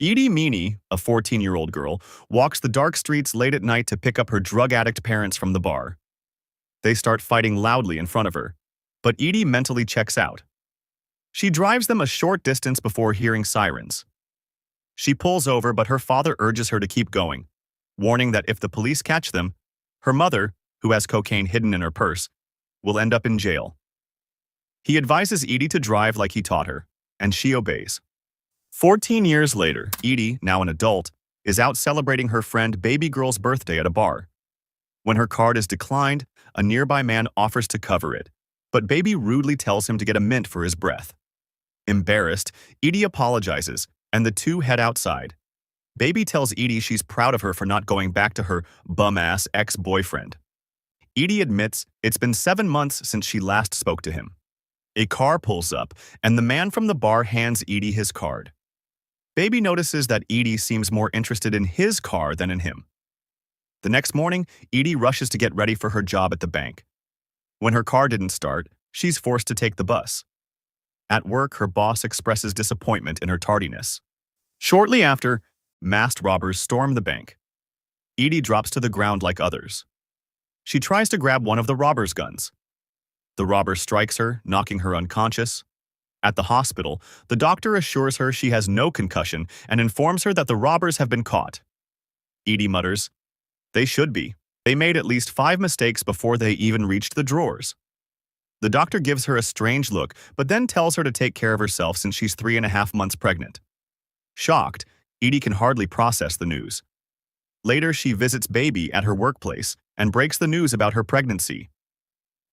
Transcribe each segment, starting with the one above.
Eenie Meanie, a 14-year-old girl, walks the dark streets late at night to pick up her drug-addict parents from the bar. They start fighting loudly in front of her, but Edie mentally checks out. She drives them a short distance before hearing sirens. She pulls over, but her father urges her to keep going, warning that if the police catch them, her mother, who has cocaine hidden in her purse, will end up in jail. He advises Edie to drive like he taught her, and she obeys. 14 years later, Edie, now an adult, is out celebrating her friend baby girl's birthday at a bar. When her card is declined, a nearby man offers to cover it, but baby rudely tells him to get a mint for his breath. Embarrassed, Edie apologizes, and the two head outside. Baby tells Edie she's proud of her for not going back to her bum-ass ex-boyfriend. Edie admits it's been 7 months since she last spoke to him. A car pulls up, and the man from the bar hands Edie his card. Baby notices that Edie seems more interested in his car than in him. The next morning, Edie rushes to get ready for her job at the bank. When her car didn't start, she's forced to take the bus. At work, her boss expresses disappointment in her tardiness. Shortly after, masked robbers storm the bank. Edie drops to the ground like others. She tries to grab one of the robbers' guns. The robber strikes her, knocking her unconscious. At the hospital, the doctor assures her she has no concussion and informs her that the robbers have been caught. Edie mutters, "They should be. They made at least 5 mistakes before they even reached the drawers." The doctor gives her a strange look, but then tells her to take care of herself since she's 3.5 months pregnant. Shocked, Edie can hardly process the news. Later, she visits Baby at her workplace and breaks the news about her pregnancy.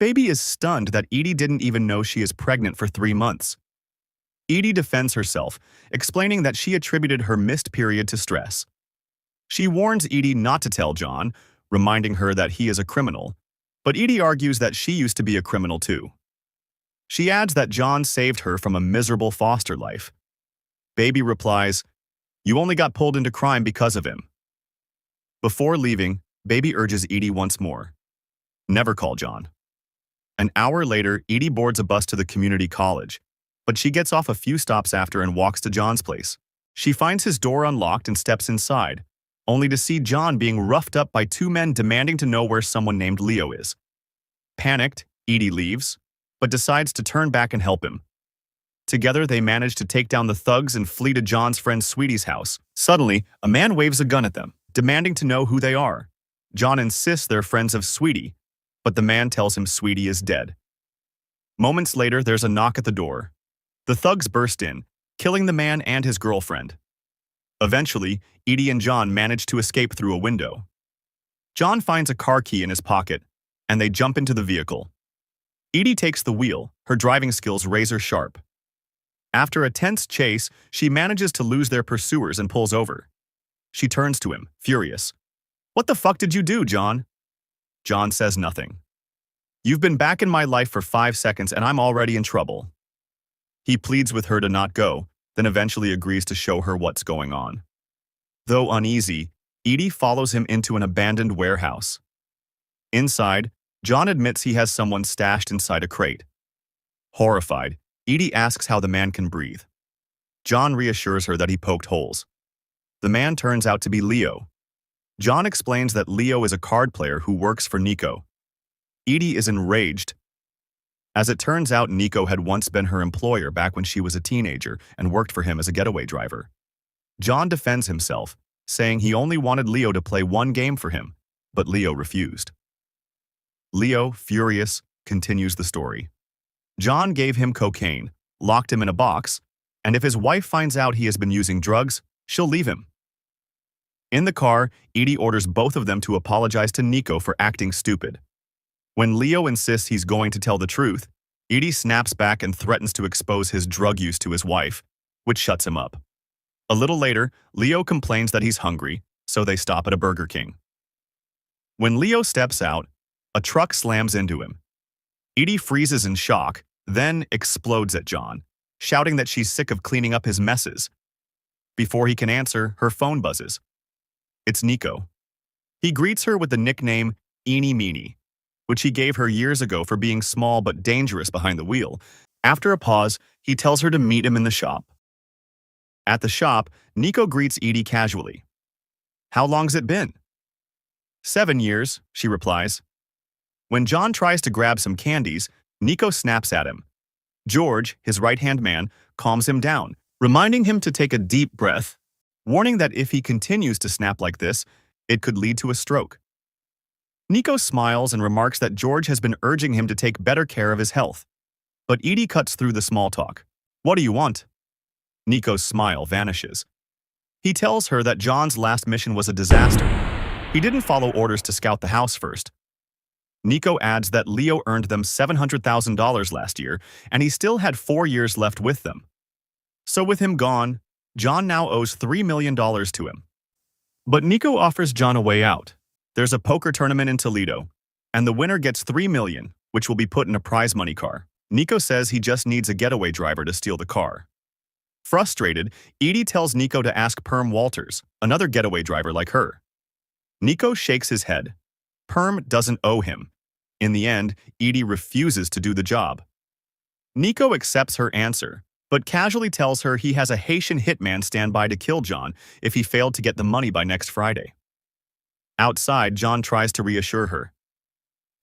Baby is stunned that Edie didn't even know she is pregnant for 3 months. Edie defends herself, explaining that she attributed her missed period to stress. She warns Edie not to tell John, reminding her that he is a criminal, but Edie argues that she used to be a criminal too. She adds that John saved her from a miserable foster life. Baby replies, "You only got pulled into crime because of him." Before leaving, Baby urges Edie once more, "Never call John." An hour later, Edie boards a bus to the community college, but she gets off a few stops after and walks to John's place. She finds his door unlocked and steps inside, only to see John being roughed up by 2 men demanding to know where someone named Leo is. Panicked, Edie leaves, but decides to turn back and help him. Together, they manage to take down the thugs and flee to John's friend Sweetie's house. Suddenly, a man waves a gun at them, demanding to know who they are. John insists they're friends of Sweetie, but the man tells him Sweetie is dead. Moments later, there's a knock at the door. The thugs burst in, killing the man and his girlfriend. Eventually, Edie and John manage to escape through a window. John finds a car key in his pocket, and they jump into the vehicle. Edie takes the wheel, her driving skills razor sharp. After a tense chase, she manages to lose their pursuers and pulls over. She turns to him, furious. "What the fuck did you do, John?" John says nothing. "You've been back in my life for 5 seconds and I'm already in trouble." He pleads with her to not go, then eventually agrees to show her what's going on. Though uneasy, Edie follows him into an abandoned warehouse. Inside, John admits he has someone stashed inside a crate. Horrified, Edie asks how the man can breathe. John reassures her that he poked holes. The man turns out to be Leo. John explains that Leo is a card player who works for Nico. Edie is enraged. As it turns out, Nico had once been her employer back when she was a teenager and worked for him as a getaway driver. John defends himself, saying he only wanted Leo to play 1 game for him, but Leo refused. Leo, furious, continues the story. John gave him cocaine, locked him in a box, and if his wife finds out he has been using drugs, she'll leave him. In the car, Edie orders both of them to apologize to Nico for acting stupid. When Leo insists he's going to tell the truth, Edie snaps back and threatens to expose his drug use to his wife, which shuts him up. A little later, Leo complains that he's hungry, so they stop at a Burger King. When Leo steps out, a truck slams into him. Edie freezes in shock, then explodes at John, shouting that she's sick of cleaning up his messes. Before he can answer, her phone buzzes. It's Nico. He greets her with the nickname Eenie Meanie, which he gave her years ago for being small but dangerous behind the wheel. After a pause, he tells her to meet him in the shop. At the shop, Nico greets Eenie casually. "How long's it been?" "7 years," she replies. When John tries to grab some candies, Nico snaps at him. George, his right-hand man, calms him down, reminding him to take a deep breath, warning that if he continues to snap like this, it could lead to a stroke. Nico smiles and remarks that George has been urging him to take better care of his health. But Eenie cuts through the small talk. "What do you want?" Nico's smile vanishes. He tells her that John's last mission was a disaster. He didn't follow orders to scout the house first. Nico adds that Leo earned them $700,000 last year, and he still had 4 years left with them. So with him gone, John now owes $3 million to him. But Nico offers John a way out. There's a poker tournament in Toledo, and the winner gets $3 million, which will be put in a prize money car. Nico says he just needs a getaway driver to steal the car. Frustrated, Eenie tells Nico to ask Perm Walters, another getaway driver like her. Nico shakes his head. Perm doesn't owe him. In the end, Eenie refuses to do the job. Nico accepts her answer, but casually tells her he has a Haitian hitman stand by to kill John if he failed to get the money by next Friday. Outside, John tries to reassure her.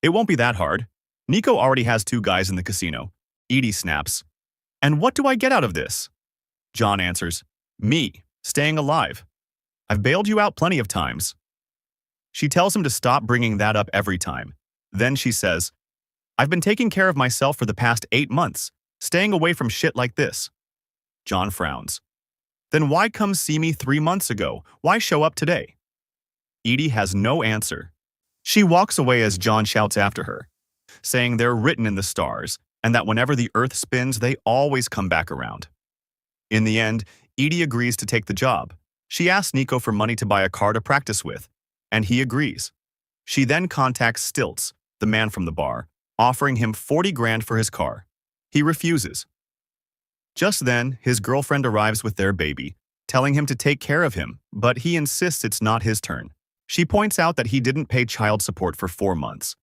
"It won't be that hard. Nico already has 2 guys in the casino." Eenie snaps. "And what do I get out of this?" John answers, "Me, staying alive. I've bailed you out plenty of times." She tells him to stop bringing that up every time. Then she says, "I've been taking care of myself for the past 8 months, staying away from shit like this." John frowns. "Then why come see me 3 months ago? Why show up today?" Eenie has no answer. She walks away as John shouts after her, saying they're written in the stars and that whenever the earth spins, they always come back around. In the end, Eenie agrees to take the job. She asks Nico for money to buy a car to practice with, and he agrees. She then contacts Stilts, the man from the bar, offering him 40 grand for his car. He refuses. Just then, his girlfriend arrives with their baby, telling him to take care of him, but he insists it's not his turn. She points out that he didn't pay child support for 4 months.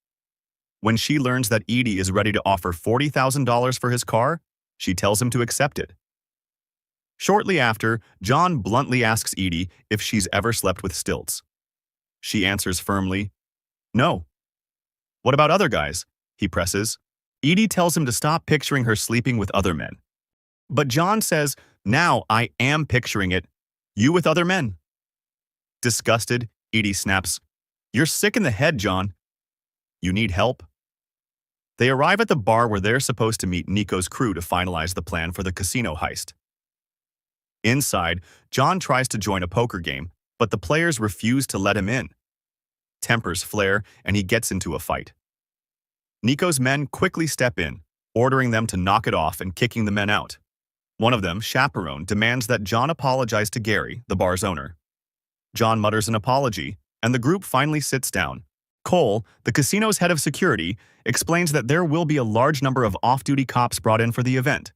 When she learns that Eenie is ready to offer $40,000 for his car, she tells him to accept it. Shortly after, John bluntly asks Eenie if she's ever slept with Stilts. She answers firmly, "No." "What about other guys?" he presses. Eenie tells him to stop picturing her sleeping with other men. But John says, "Now I am picturing it. You with other men." Disgusted, Eenie snaps, "You're sick in the head, John. You need help?" They arrive at the bar where they're supposed to meet Nico's crew to finalize the plan for the casino heist. Inside, John tries to join a poker game, but the players refuse to let him in. Tempers flare, and he gets into a fight. Nico's men quickly step in, ordering them to knock it off and kicking the men out. One of them, Chaperone, demands that John apologize to Gary, the bar's owner. John mutters an apology, and the group finally sits down. Cole, the casino's head of security, explains that there will be a large number of off-duty cops brought in for the event.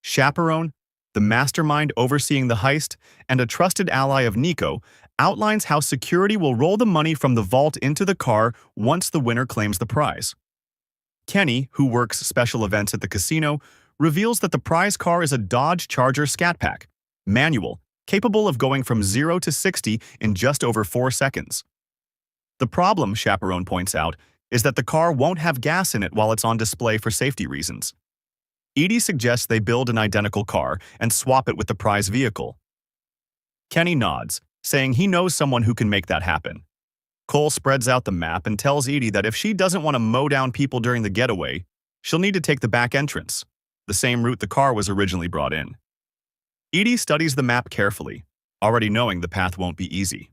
Chaperone, the mastermind overseeing the heist and a trusted ally of Nico, outlines how security will roll the money from the vault into the car once the winner claims the prize. Kenny, who works special events at the casino, reveals that the prize car is a Dodge Charger Scat Pack, manual, capable of going from 0 to 60 in just over 4 seconds. The problem, Chaperone points out, is that the car won't have gas in it while it's on display for safety reasons. Eenie suggests they build an identical car and swap it with the prize vehicle. Kenny nods, saying he knows someone who can make that happen. Cole spreads out the map and tells Eenie that if she doesn't want to mow down people during the getaway, she'll need to take the back entrance, the same route the car was originally brought in. Eenie studies the map carefully, already knowing the path won't be easy.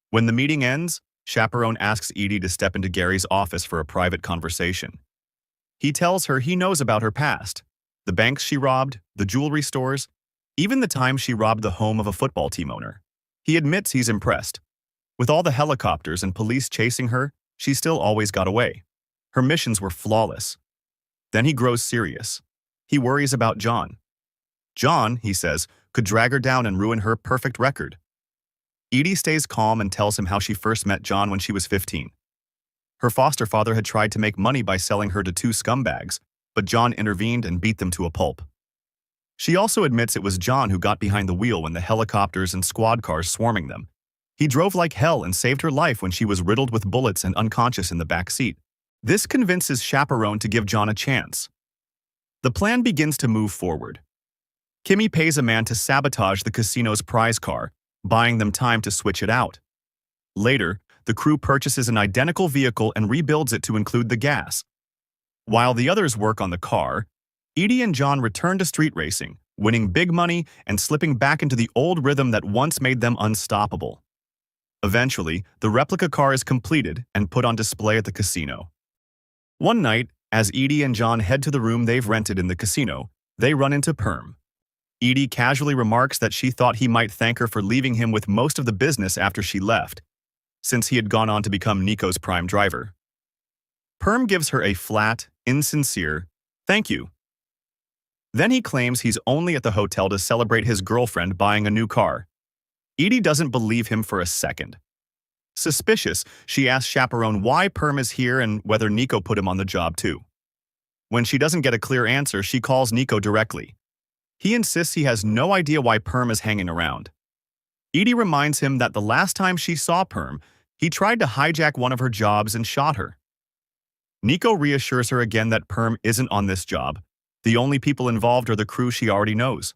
When the meeting ends, Chaperone asks Eenie to step into Gary's office for a private conversation. He tells her he knows about her past, the banks she robbed, the jewelry stores, even the time she robbed the home of a football team owner. He admits he's impressed. With all the helicopters and police chasing her, she still always got away. Her missions were flawless. Then he grows serious. He worries about John. John, he says, could drag her down and ruin her perfect record. Eenie stays calm and tells him how she first met John when she was 15. Her foster father had tried to make money by selling her to 2 scumbags, but John intervened and beat them to a pulp. She also admits it was John who got behind the wheel when the helicopters and squad cars swarming them. He drove like hell and saved her life when she was riddled with bullets and unconscious in the back seat. This convinces Chaperone to give John a chance. The plan begins to move forward. Kimmy pays a man to sabotage the casino's prize car, buying them time to switch it out. Later, the crew purchases an identical vehicle and rebuilds it to include the gas. While the others work on the car, Eenie and John return to street racing, winning big money and slipping back into the old rhythm that once made them unstoppable. Eventually, the replica car is completed and put on display at the casino. One night, as Eenie and John head to the room they've rented in the casino, they run into Perm. Eenie casually remarks that she thought he might thank her for leaving him with most of the business after she left, since he had gone on to become Nico's prime driver. Perm gives her a flat, insincere, "Thank you." Then he claims he's only at the hotel to celebrate his girlfriend buying a new car. Eenie doesn't believe him for a second. Suspicious, she asks Chaperone why Perm is here and whether Nico put him on the job too. When she doesn't get a clear answer, she calls Nico directly. He insists he has no idea why Perm is hanging around. Eenie reminds him that the last time she saw Perm, he tried to hijack one of her jobs and shot her. Nico reassures her again that Perm isn't on this job. The only people involved are the crew she already knows.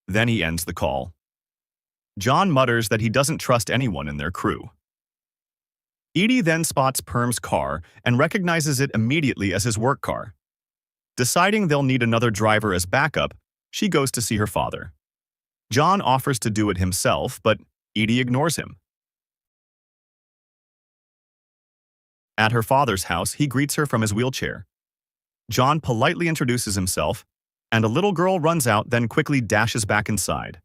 Then he ends the call. John mutters that he doesn't trust anyone in their crew. Eenie then spots Perm's car and recognizes it immediately as his work car. Deciding they'll need another driver as backup, she goes to see her father. John offers to do it himself, but Eenie ignores him. At her father's house, he greets her from his wheelchair. John politely introduces himself, and a little girl runs out, then quickly dashes back inside.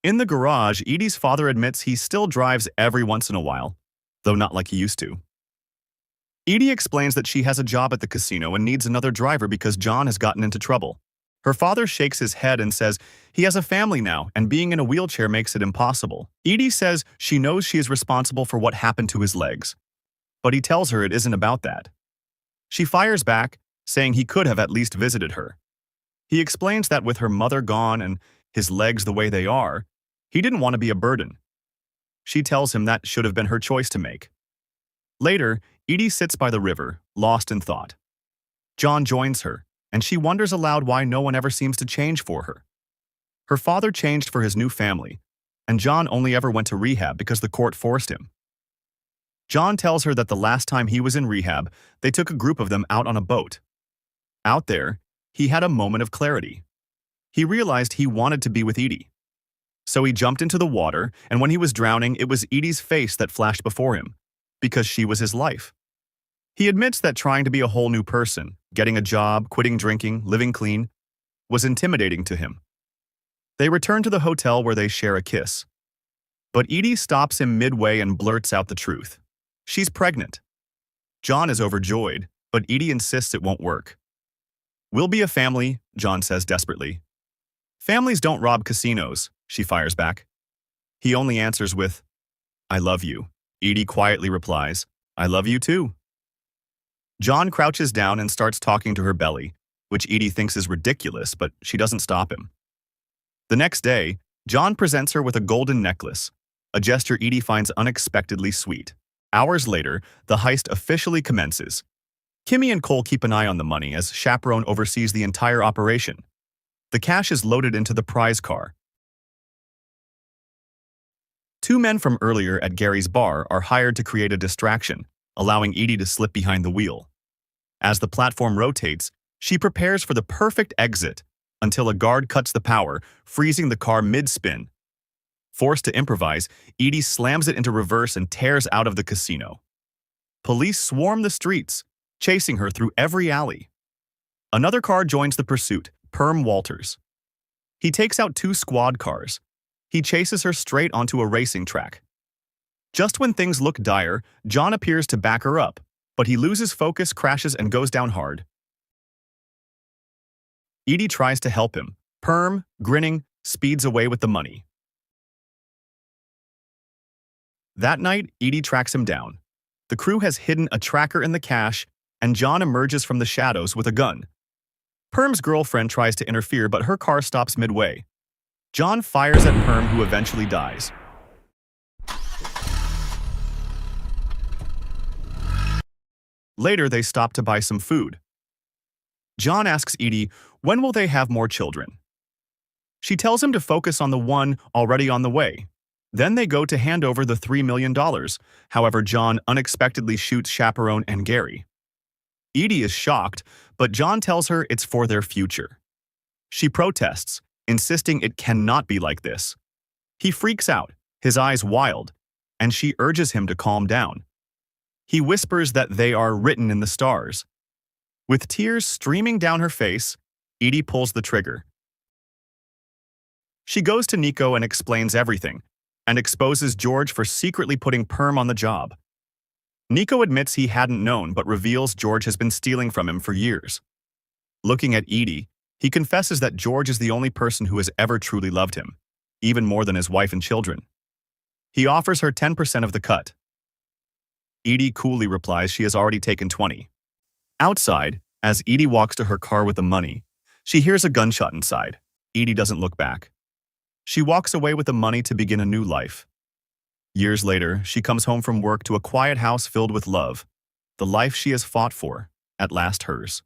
In the garage, Edie's father admits he still drives every once in a while, though not like he used to. Eenie explains that she has a job at the casino and needs another driver because John has gotten into trouble. Her father shakes his head and says he has a family now and being in a wheelchair makes it impossible. Eenie says she knows she is responsible for what happened to his legs, but he tells her it isn't about that. She fires back, saying he could have at least visited her. He explains that with her mother gone and his legs the way they are, he didn't want to be a burden. She tells him that should have been her choice to make. Later, Eenie sits by the river, lost in thought. John joins her, and she wonders aloud why no one ever seems to change for her. Her father changed for his new family, and John only ever went to rehab because the court forced him. John tells her that the last time he was in rehab, they took a group of them out on a boat. Out there, he had a moment of clarity. He realized he wanted to be with Eenie. So he jumped into the water, and when he was drowning, it was Edie's face that flashed before him, because she was his life. He admits that trying to be a whole new person, getting a job, quitting drinking, living clean, was intimidating to him. They return to the hotel where they share a kiss. But Eenie stops him midway and blurts out the truth. She's pregnant. John is overjoyed, but Eenie insists it won't work. "We'll be a family," John says desperately. "Families don't rob casinos," she fires back. He only answers with, "I love you." Eenie quietly replies, "I love you too." John crouches down and starts talking to her belly, which Eenie thinks is ridiculous, but she doesn't stop him. The next day, John presents her with a golden necklace, a gesture Eenie finds unexpectedly sweet. Hours later, the heist officially commences. Kimmy and Cole keep an eye on the money as Chaperone oversees the entire operation. The cash is loaded into the prize car. Two men from earlier at Gary's bar are hired to create a distraction, allowing Eenie to slip behind the wheel. As the platform rotates, she prepares for the perfect exit until a guard cuts the power, freezing the car mid-spin. Forced to improvise, Eenie slams it into reverse and tears out of the casino. Police swarm the streets, chasing her through every alley. Another car joins the pursuit, Perm Walters. He takes out two squad cars. He chases her straight onto a racing track. Just when things look dire, John appears to back her up, but he loses focus, crashes, and goes down hard. Eenie tries to help him. Perm, grinning, speeds away with the money. That night, Eenie tracks him down. The crew has hidden a tracker in the cache, and John emerges from the shadows with a gun. Perm's girlfriend tries to interfere, but her car stops midway. John fires at Perm, who eventually dies. Later, they stop to buy some food. John asks Edie, when will they have more children? She tells him to focus on the one already on the way. Then they go to hand over the $3 million. However, John unexpectedly shoots Chaperone and Gary. Edie is shocked, but John tells her it's for their future. She protests, insisting it cannot be like this. He freaks out, his eyes wild, and she urges him to calm down. He whispers that they are written in the stars. With tears streaming down her face, Edie pulls the trigger. She goes to Nico and explains everything, and exposes George for secretly putting Perm on the job. Nico admits he hadn't known, but reveals George has been stealing from him for years. Looking at Edie, he confesses that George is the only person who has ever truly loved him, even more than his wife and children. He offers her 10% of the cut. Edie coolly replies she has already taken 20. Outside, as Edie walks to her car with the money, she hears a gunshot inside. Edie doesn't look back. She walks away with the money to begin a new life. Years later, she comes home from work to a quiet house filled with love, the life she has fought for, at last hers.